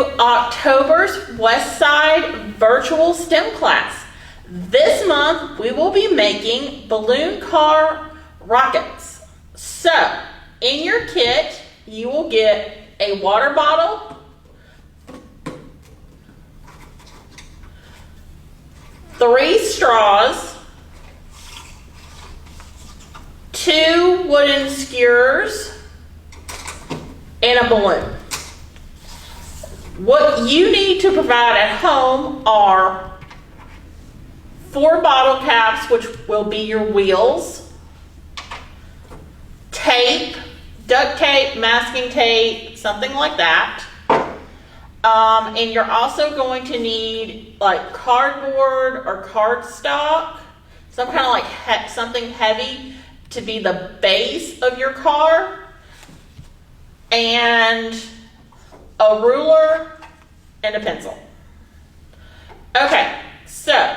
to October's West Side virtual STEM class. This month we will be making balloon car rockets. So in your kit you will get a water bottle, 3 straws, 2 wooden skewers, and a balloon. What you need to provide at home are 4 bottle caps, which will be your wheels, tape, duct tape, masking tape, something like that. And you're also going to need like cardboard or cardstock, some kind of like something heavy to be the base of your car, and a ruler and a pencil. Okay, so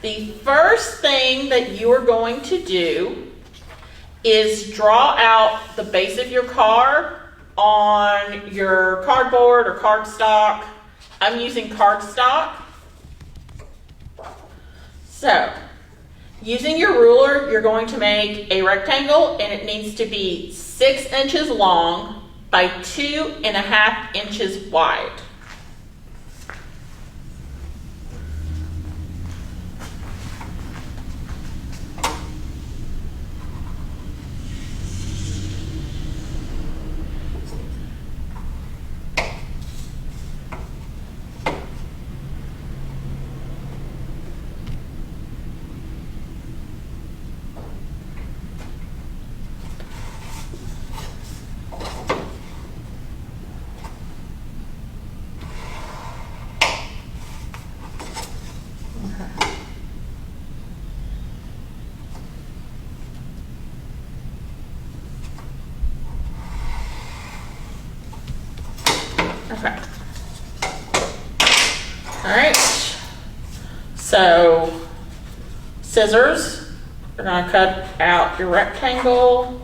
the first thing that you are going to do is draw out the base of your car on your cardboard or cardstock. I'm using cardstock. So, using your ruler, you're going to make a rectangle, and it needs to be 6 inches long by 2.5 inches wide. Okay. All right. So, scissors. We're going to cut out your rectangle.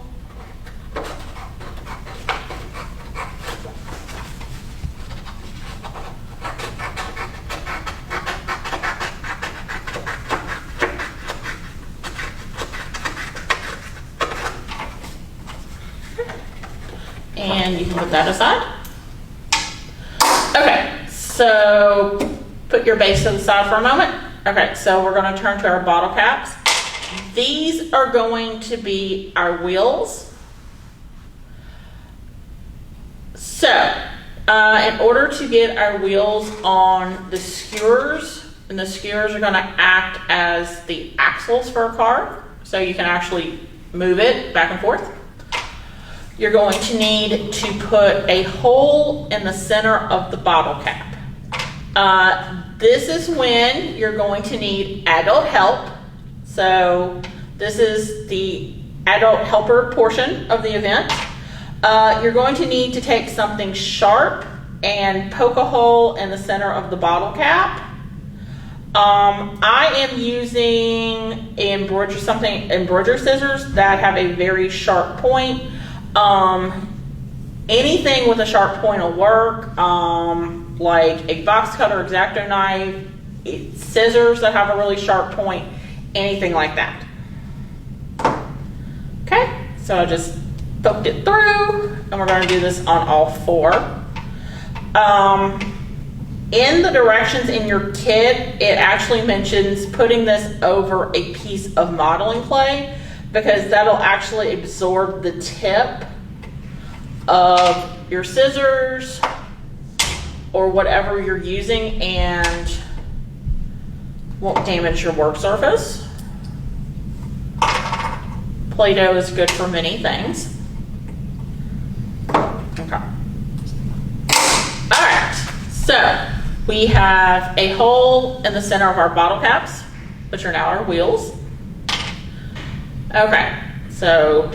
And you can put that aside. Okay, so put your base to the side for a moment. Okay, so we're going to turn to our bottle caps. These are going to be our wheels. So, in order to get our wheels on the skewers, and the skewers are going to act as the axles for a car, so you can actually move it back and forth. You're going to need to put a hole in the center of the bottle cap. This is when you're going to need adult help. So this is the adult helper portion of the event. You're going to need to take something sharp and poke a hole in the center of the bottle cap. I am using embroidery scissors that have a very sharp point. Anything with a sharp point will work, like a box cutter, X-Acto knife, scissors that have a really sharp point, anything like that. Okay, so I just poked it through, and we're going to do this on all 4. In the directions in your kit, it actually mentions putting this over a piece of modeling clay, because that'll actually absorb the tip of your scissors or whatever you're using and won't damage your work surface. Play-Doh is good for many things. Okay. All right, so we have a hole in the center of our bottle caps, which are now our wheels. Okay, so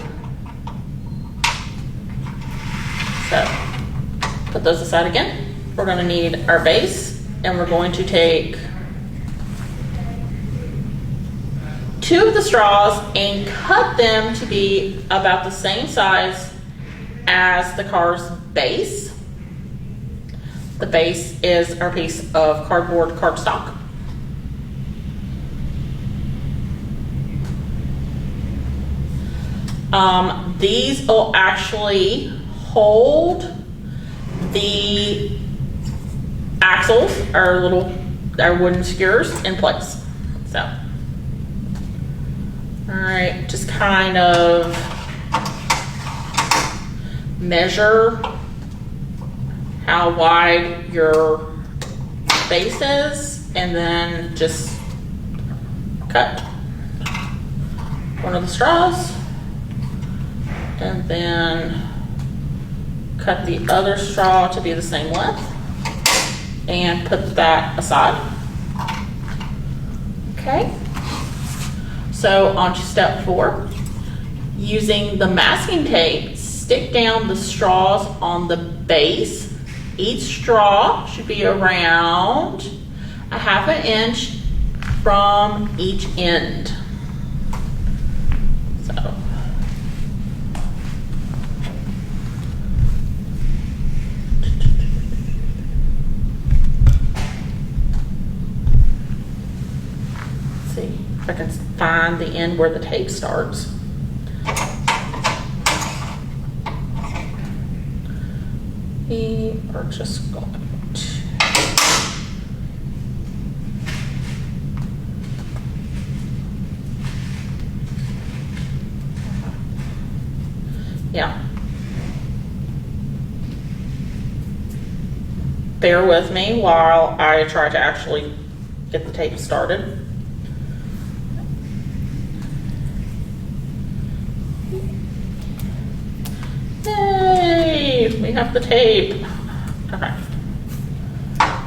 put those aside again. We're going to need our base, and we're going to take 2 of the straws and cut them to be about the same size as the car's base. The base is our piece of cardboard cardstock. These will actually hold the axles, our wooden skewers, in place. So, all right, just kind of measure how wide your base is, and then just cut one of the straws, and then cut the other straw to be the same length, and put that aside. Okay, so on to step 4. Using the masking tape, stick down the straws on the base. Each straw should be around 1/2 inch from each end. So, see if I can find the end where the tape starts. We are just going to bear with me while I try to actually get the tape started. Yay, we have the tape. Okay.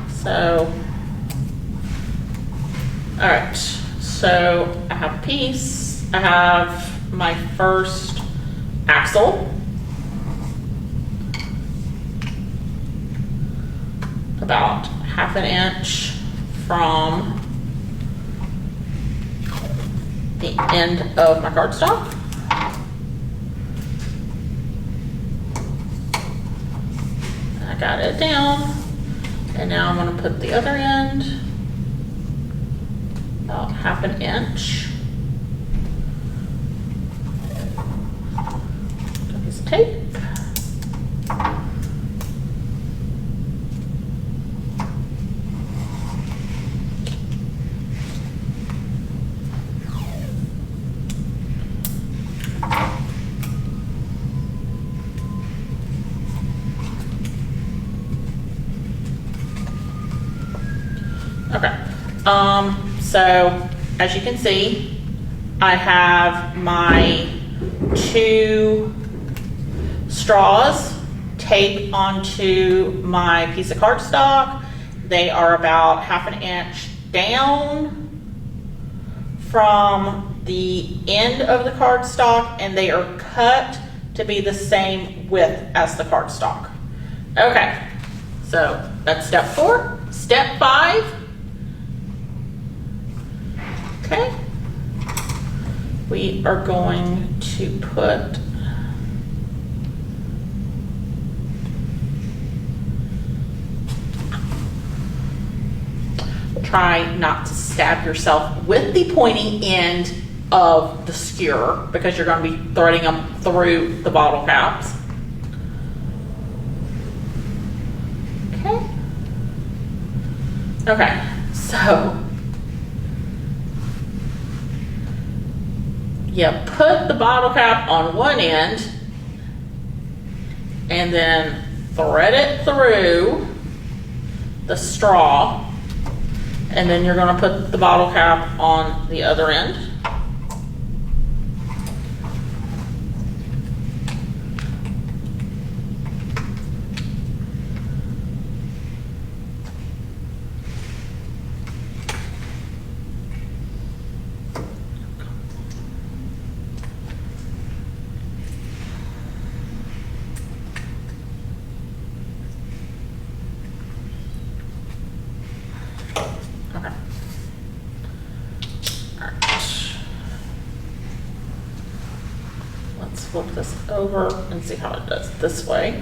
So, all right. So I have a piece. I have my first axle. About 1/2 inch from the end of my cardstock. I got it down, and now I'm going to put the other end about 1/2 inch. Got a piece of tape. Okay, so as you can see, I have my 2 straws taped onto my piece of cardstock. They are about 1/2 inch down from the end of the cardstock, and they are cut to be the same width as the cardstock. Okay, so that's step 4. Step 5. Okay, we are going to put try not to stab yourself with the pointy end of the skewer, because you're going to be threading them through the bottle caps. Okay. Okay, so you put the bottle cap on one end and then thread it through the straw, and then you're going to put the bottle cap on the other end. Flip this over and see how it does this way.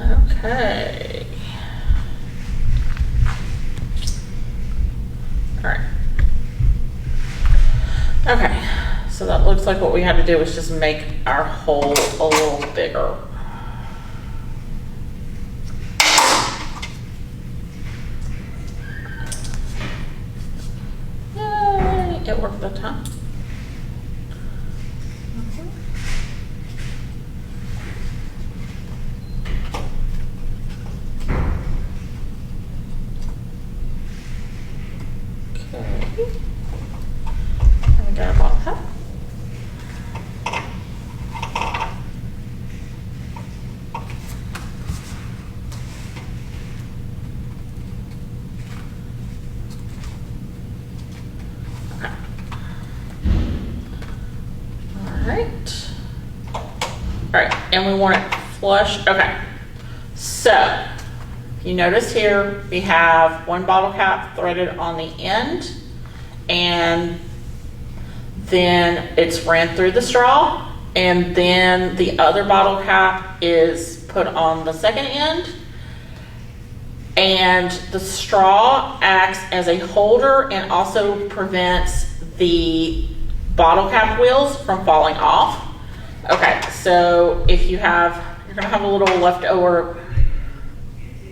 Okay. All right. Okay, so that looks like what we had to do was just make our hole a little bigger. Yay, it worked that time. Okay. And we got a bottle cap. All right, and we want it flush. Okay, so you notice here we have one bottle cap threaded on the end, and then it's ran through the straw, and then the other bottle cap is put on the second end, and the straw acts as a holder and also prevents the bottle cap wheels from falling off. Okay, so if you're gonna have a little leftover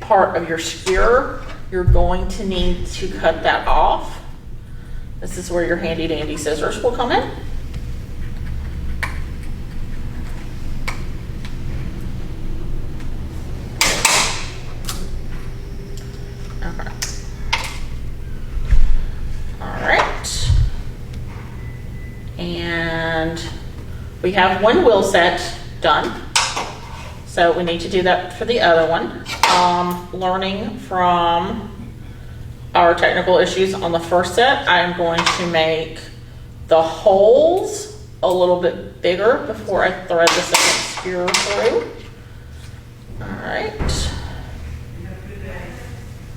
part of your skewer, you're going to need to cut that off. This is where your handy dandy scissors will come in. Okay. All right. And we have one wheel set done. So we need to do that for the other one. Learning from our technical issues on the first set, I'm going to make the holes a little bit bigger before I thread the second skewer through. All right.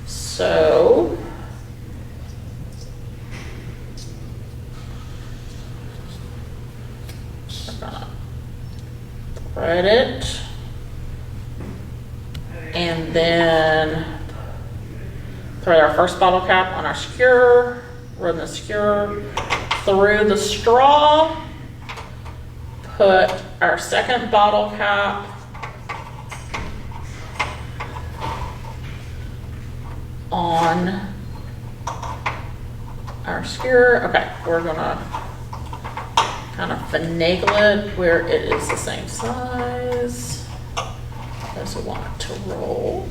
So we're gonna thread it, and then thread our first bottle cap on our skewer, run the skewer through the straw, put our second bottle cap on our skewer. Okay, we're gonna kind of finagle it where it is the same size as we want it to roll.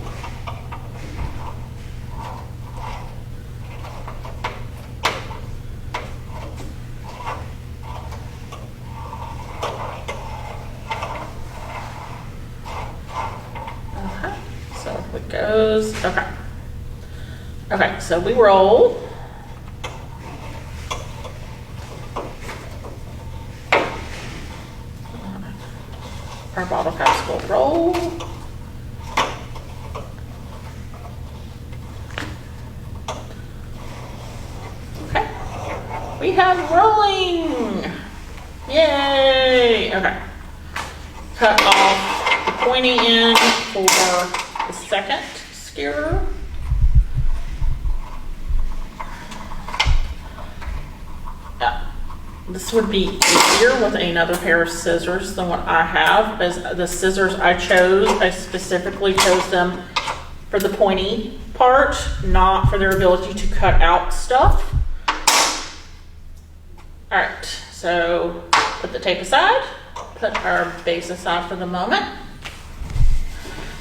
Okay, so it goes, okay. Okay, so we roll. Our bottle caps will roll. Okay, we have rolling. Yay! Okay, cut off the pointy end for the second skewer. This would be easier with another pair of scissors than what I have, as the scissors I chose, I specifically chose them for the pointy part, not for their ability to cut out stuff. All right, so put the tape aside, put our base aside for the moment.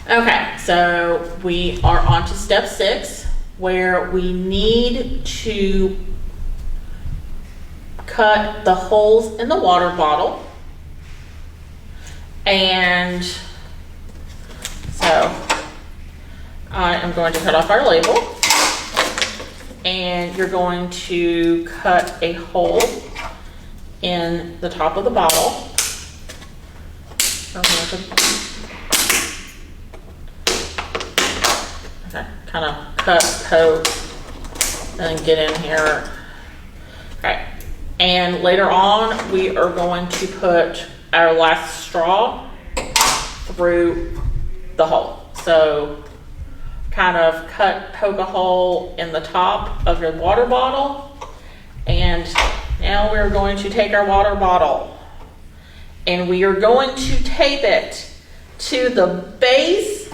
Okay, so we are on to step 6, where we need to cut the holes in the water bottle. And so I am going to cut off our label, and you're going to cut a hole in the top of the bottle. Okay, kind of cut, poke, and then get in here. Okay. And later on, we are going to put our last straw through the hole. So kind of poke a hole in the top of your water bottle. And now we're going to take our water bottle and we are going to tape it to the base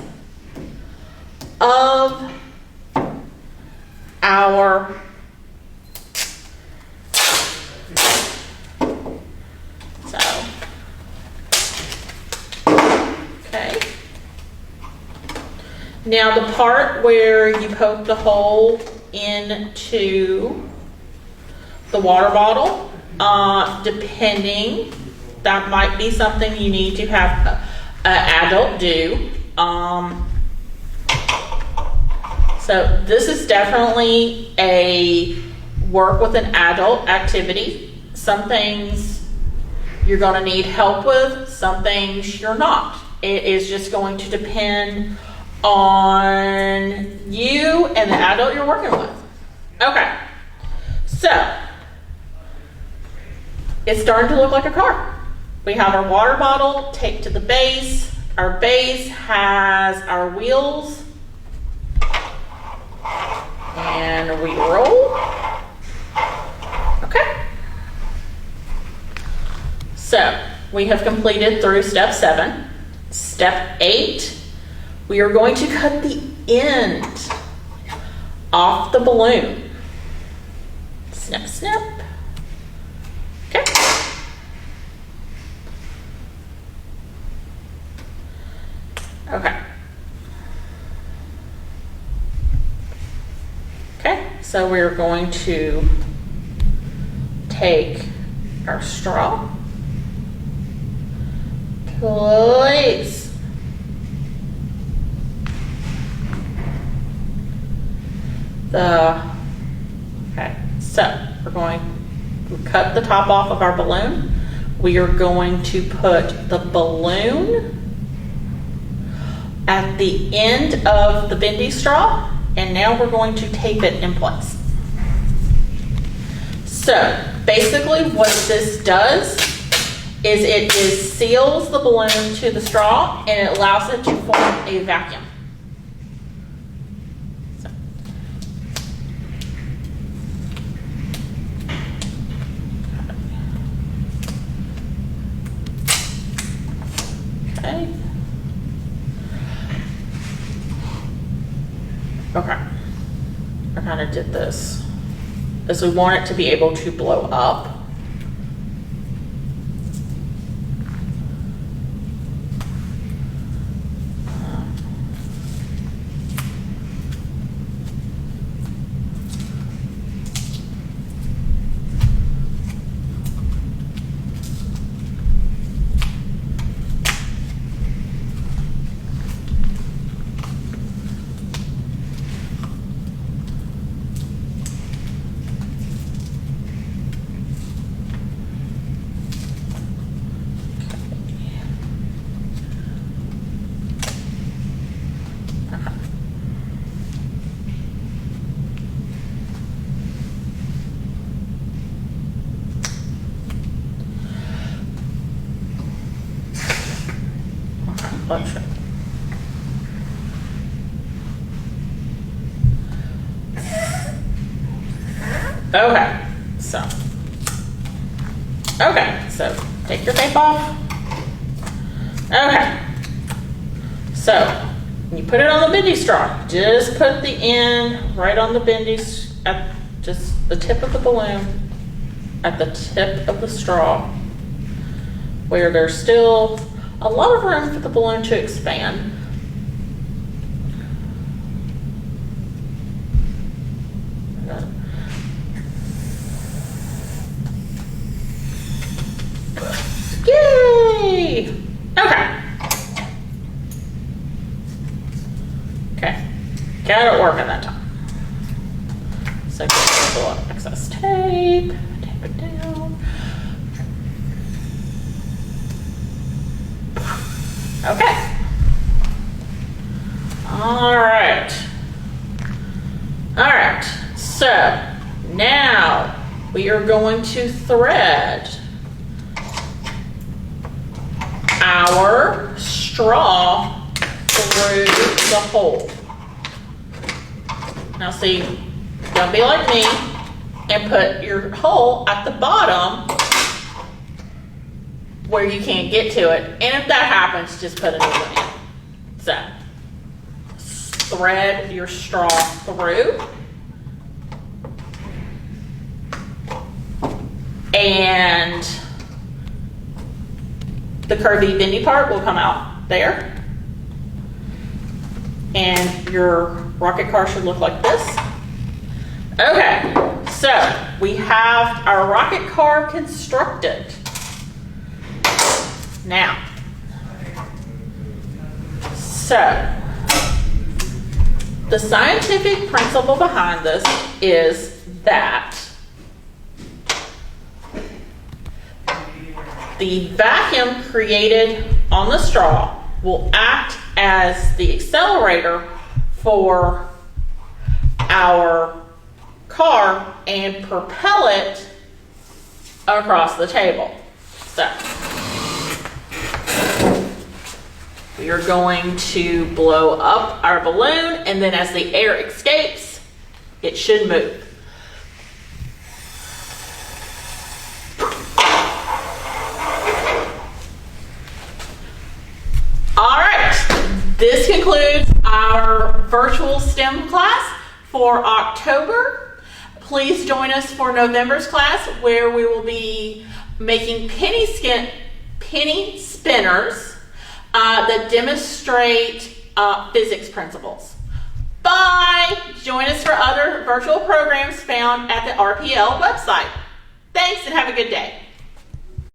of our okay. Now the part where you poke the hole into the water bottle, depending, that might be something you need to have an adult do. So this is definitely a work with an adult activity. Some things you're going to need help with, some things you're not. It is just going to depend on you and the adult you're working with. Okay, so it's starting to look like a car. We have our water bottle taped to the base. Our base has our wheels. And we roll. Okay. So we have completed through step 7. Step 8, we are going to cut the end off the balloon. Snip, snip. Okay. Okay. Okay, so we're going to take our straw, place okay, so we're going to cut the top off of our balloon. We are going to put the balloon at the end of the bendy straw, and now we're going to tape it in place. So basically what this does is it seals the balloon to the straw and it allows it to form a vacuum. So. Okay. Okay. I kind of did this as we want it to be able to blow up. Okay, so take your tape off. Okay, so when you put it on the bendy straw, just put the end right on the bendy, at just the tip of the balloon, at the tip of the straw, where there's still a lot of room for the balloon to expand. Yay! Okay. Okay. Got it working that time. So get a little excess tape. Tape it down. Okay. All right. All right. So now we are going to thread our straw through the hole. Now see, don't be like me and put your hole at the bottom where you can't get to it. And if that happens, just put a new one in. So, thread your straw through. And the curvy bendy part will come out there. And your rocket car should look like this. Okay, so we have our rocket car constructed. Now, so the scientific principle behind this is that the vacuum created on the straw will act as the accelerator for our car and propel it across the table. So we are going to blow up our balloon, and then as the air escapes, it should move. All right, this concludes our virtual STEM class for October. Please join us for November's class, where we will be making penny spinners that demonstrate physics principles. Bye! Join us for other virtual programs found at the RPL website. Thanks and have a good day.